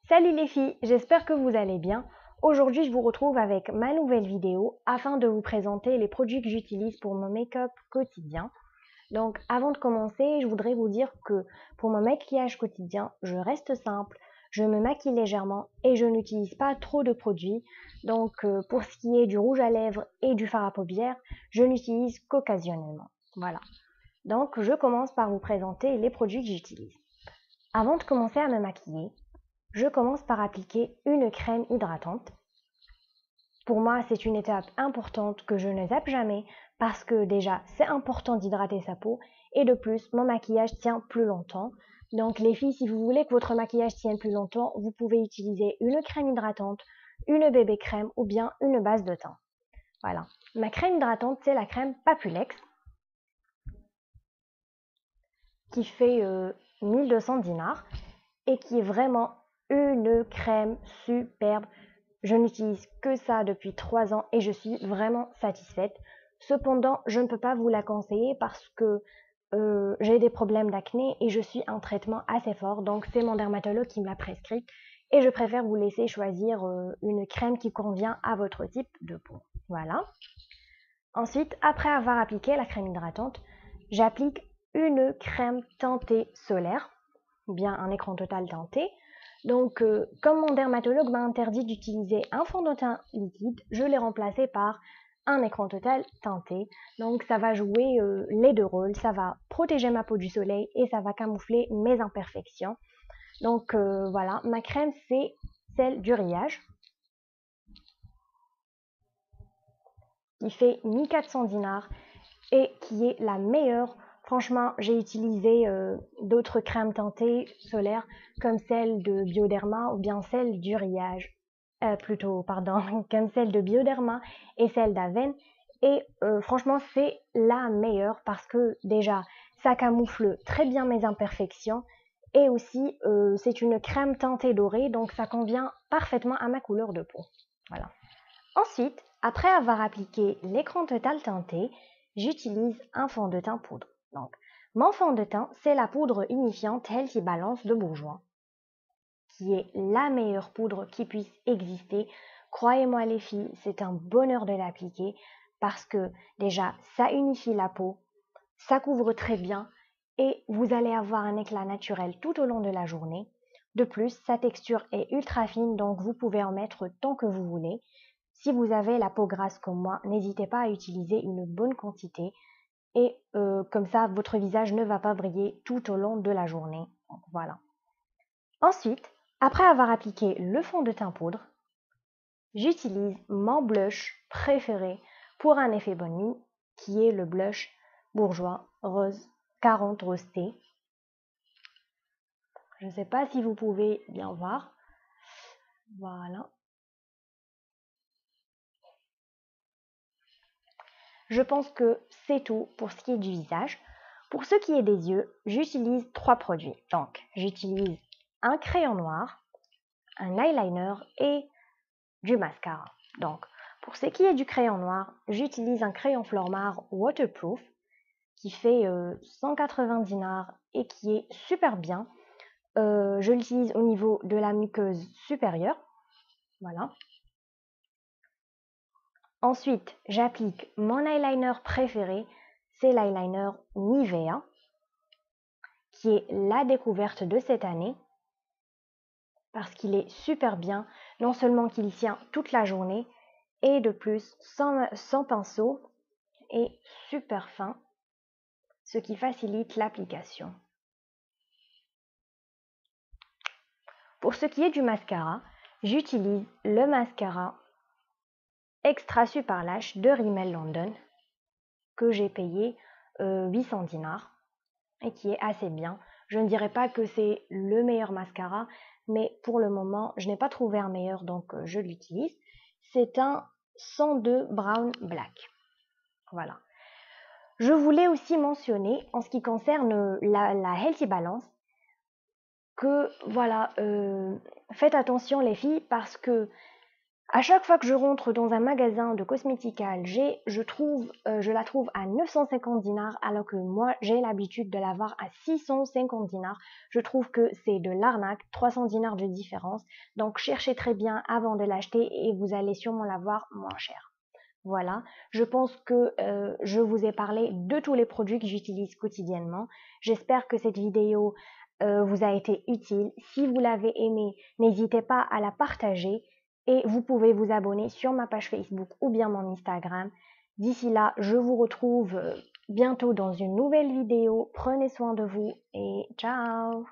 Salut les filles, j'espère que vous allez bien. Aujourd'hui, je vous retrouve avec ma nouvelle vidéo afin de vous présenter les produits que j'utilise pour mon make-up quotidien. Donc, avant de commencer, je voudrais vous dire que pour mon maquillage quotidien, je reste simple, je me maquille légèrement et je n'utilise pas trop de produits. Donc, pour ce qui est du rouge à lèvres et du fard à paupières, je n'utilise qu'occasionnellement. Voilà. Donc, je commence par vous présenter les produits que j'utilise. Avant de commencer à me maquiller, je commence par appliquer une crème hydratante. Pour moi, c'est une étape importante que je ne zappe jamais parce que déjà, c'est important d'hydrater sa peau et de plus, mon maquillage tient plus longtemps. Donc les filles, si vous voulez que votre maquillage tienne plus longtemps, vous pouvez utiliser une crème hydratante, une bébé crème ou bien une base de teint. Voilà. Ma crème hydratante, c'est la crème Papulex qui fait 1200 dinars et qui est vraiment une crème superbe. Je n'utilise que ça depuis 3 ans et je suis vraiment satisfaite. Cependant, je ne peux pas vous la conseiller parce que j'ai des problèmes d'acné et je suis un traitement assez fort. Donc c'est mon dermatologue qui me l'a prescrite et je préfère vous laisser choisir une crème qui convient à votre type de peau. Voilà. Ensuite, après avoir appliqué la crème hydratante, j'applique une crème teintée solaire, ou bien un écran total teinté. Donc, comme mon dermatologue m'a interdit d'utiliser un fond de teint liquide, je l'ai remplacé par un écran total teinté. Donc, ça va jouer les deux rôles, ça va protéger ma peau du soleil et ça va camoufler mes imperfections. Donc, voilà, ma crème, c'est celle du Riage, qui fait 1400 dinars et qui est la meilleure. Franchement, j'ai utilisé d'autres crèmes teintées solaires comme celle de Bioderma ou bien celle du Riage, comme celle de Bioderma et celle d'Aven. Et franchement, c'est la meilleure parce que déjà, ça camoufle très bien mes imperfections et aussi c'est une crème teintée dorée, donc ça convient parfaitement à ma couleur de peau. Voilà. Ensuite, après avoir appliqué l'écran total teinté, j'utilise un fond de teint poudre. Donc, mon fond de teint, c'est la poudre unifiante Healthy Balance de Bourjois, qui est la meilleure poudre qui puisse exister. Croyez-moi les filles, c'est un bonheur de l'appliquer parce que déjà, ça unifie la peau, ça couvre très bien et vous allez avoir un éclat naturel tout au long de la journée. De plus, sa texture est ultra fine, donc vous pouvez en mettre tant que vous voulez. Si vous avez la peau grasse comme moi, n'hésitez pas à utiliser une bonne quantité et comme ça, votre visage ne va pas briller tout au long de la journée. Donc, voilà. Ensuite, après avoir appliqué le fond de teint poudre, j'utilise mon blush préféré pour un effet bonne nuit, qui est le blush Bourjois Rose 40 Rosé. Je ne sais pas si vous pouvez bien voir. Voilà. Je pense que c'est tout pour ce qui est du visage. Pour ce qui est des yeux, j'utilise 3 produits. Donc, j'utilise un crayon noir, un eyeliner et du mascara. Donc, pour ce qui est du crayon noir, j'utilise un crayon Flormar waterproof qui fait 180 dinars et qui est super bien. Je l'utilise au niveau de la muqueuse supérieure. Voilà. Ensuite, j'applique mon eyeliner préféré, c'est l'eyeliner Nivea, qui est la découverte de cette année, parce qu'il est super bien, non seulement qu'il tient toute la journée, et de plus, sans pinceau, et super fin, ce qui facilite l'application. Pour ce qui est du mascara, j'utilise le mascara Extra Super Lash de Rimmel London, que j'ai payé 800 dinars, et qui est assez bien. Je ne dirais pas que c'est le meilleur mascara, mais pour le moment, je n'ai pas trouvé un meilleur, donc je l'utilise. C'est un 102 Brown Black. Voilà. Je voulais aussi mentionner, en ce qui concerne la Healthy Balance, que voilà, faites attention les filles, parce que À chaque fois que je rentre dans un magasin de cosmétiques à Alger, je la trouve à 950 dinars, alors que moi, j'ai l'habitude de l'avoir à 650 dinars. Je trouve que c'est de l'arnaque, 300 dinars de différence. Donc, cherchez très bien avant de l'acheter et vous allez sûrement l'avoir moins cher. Voilà, je pense que je vous ai parlé de tous les produits que j'utilise quotidiennement. J'espère que cette vidéo vous a été utile. Si vous l'avez aimée, n'hésitez pas à la partager et vous pouvez vous abonner sur ma page Facebook ou bien mon Instagram. D'ici là, je vous retrouve bientôt dans une nouvelle vidéo. Prenez soin de vous et ciao!